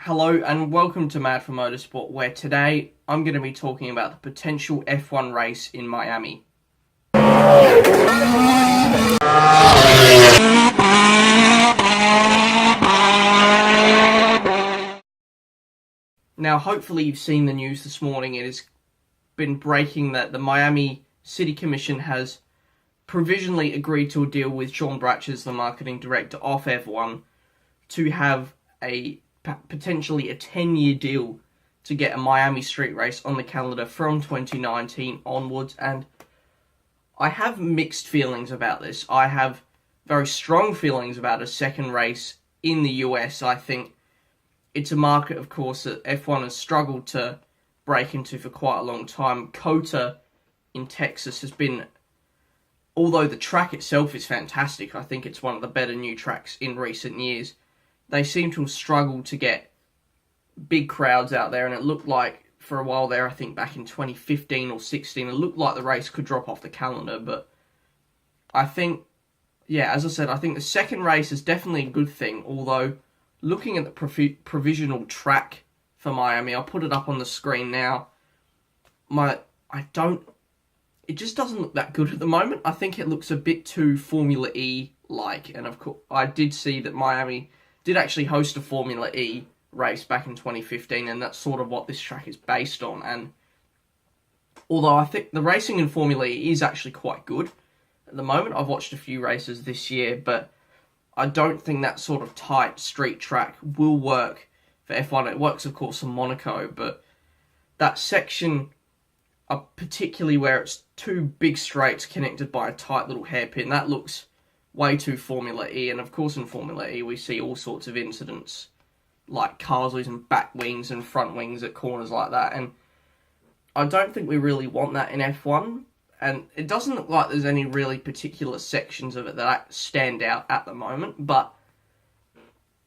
Hello and welcome to Mad for Motorsport, where today I'm going to be talking about the potential F1 race in Miami. Now, hopefully you've seen the news this morning. It has been breaking that the Miami City Commission has provisionally agreed to a deal with Sean Bratches, the marketing director of F1, to have potentially a 10-year deal to get a Miami street race on the calendar from 2019 onwards. And I have mixed feelings about this. I have very strong feelings about a second race in the US. I think it's a market, of course, that F1 has struggled to break into for quite a long time. COTA in Texas has been, although the track itself is fantastic, I think it's one of the better new tracks in recent years. They seem to have struggled to get big crowds out there, and it looked like for a while there, I think back in 2015 or 16, it looked like the race could drop off the calendar. But I think, as I said, I think the second race is definitely a good thing, although looking at the provisional track for Miami, I'll put it up on the screen now, it just doesn't look that good at the moment. I think it looks a bit too Formula E-like, and of course, I did see that Miami did actually host a Formula E race back in 2015, and that's sort of what this track is based on. And although I think the racing in Formula E is actually quite good at the moment, I've watched a few races this year, but I don't think that sort of tight street track will work for F1. It works, of course, in Monaco, but that section, particularly where it's two big straights connected by a tight little hairpin, that looks way too Formula E. And of course in Formula E we see all sorts of incidents like cars losing back wings and front wings at corners like that, and I don't think we really want that in F1. And it doesn't look like there's any really particular sections of it that stand out at the moment, but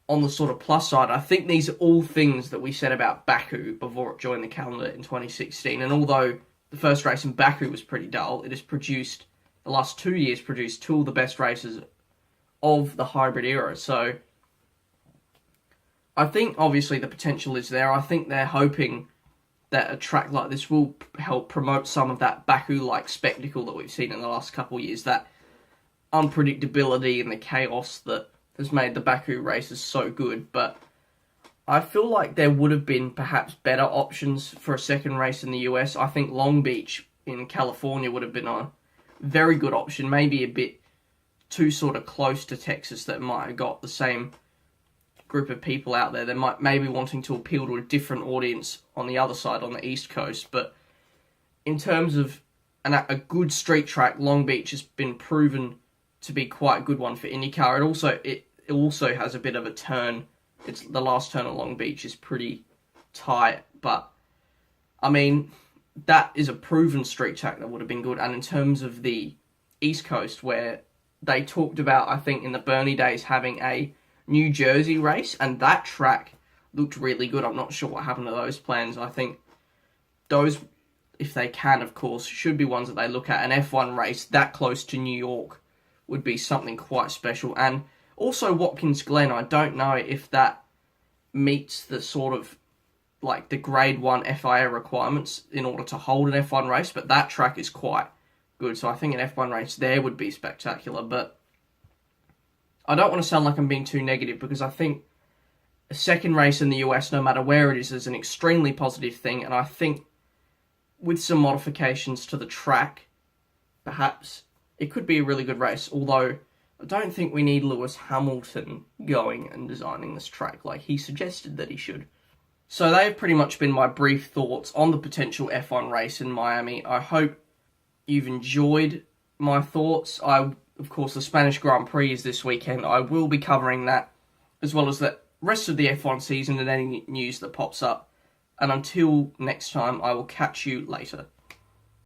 on the sort of plus side, I think these are all things that we said about Baku before it joined the calendar in 2016. And although the first race in Baku was pretty dull, it has produced, the last 2 years, produced two of the best races of the hybrid era. So I think obviously the potential is there. I think they're hoping that a track like this will help promote some of that Baku-like spectacle that we've seen in the last couple of years, that unpredictability and the chaos that has made the Baku races so good. But I feel like there would have been perhaps better options for a second race in the US. I think Long Beach in California would have been a very good option, maybe a bit too sort of close to Texas, that might have got the same group of people out there. They might maybe wanting to appeal to a different audience on the other side, on the East Coast. But in terms of a good street track, Long Beach has been proven to be quite a good one for IndyCar. It also has a bit of a turn. It's the last turn at Long Beach is pretty tight, but I mean, that is a proven street track that would have been good. And in terms of the East Coast, where they talked about, I think in the Bernie days, having a New Jersey race, and that track looked really good. I'm not sure what happened to those plans. I think those, if they can, of course, should be ones that they look at. An F1 race that close to New York would be something quite special. And also Watkins Glen, I don't know if that meets the sort of like the grade 1 FIA requirements in order to hold an F1 race, but that track is quite good. So I think an F1 race there would be spectacular. But I don't want to sound like I'm being too negative, because I think a second race in the US, no matter where it is an extremely positive thing. And I think with some modifications to the track, perhaps it could be a really good race. Although I don't think we need Lewis Hamilton going and designing this track like he suggested that he should. So they have pretty much been my brief thoughts on the potential F1 race in Miami. I hope you've enjoyed my thoughts. Of course, the Spanish Grand Prix is this weekend. I will be covering that, as well as the rest of the F1 season and any news that pops up. And until next time, I will catch you later.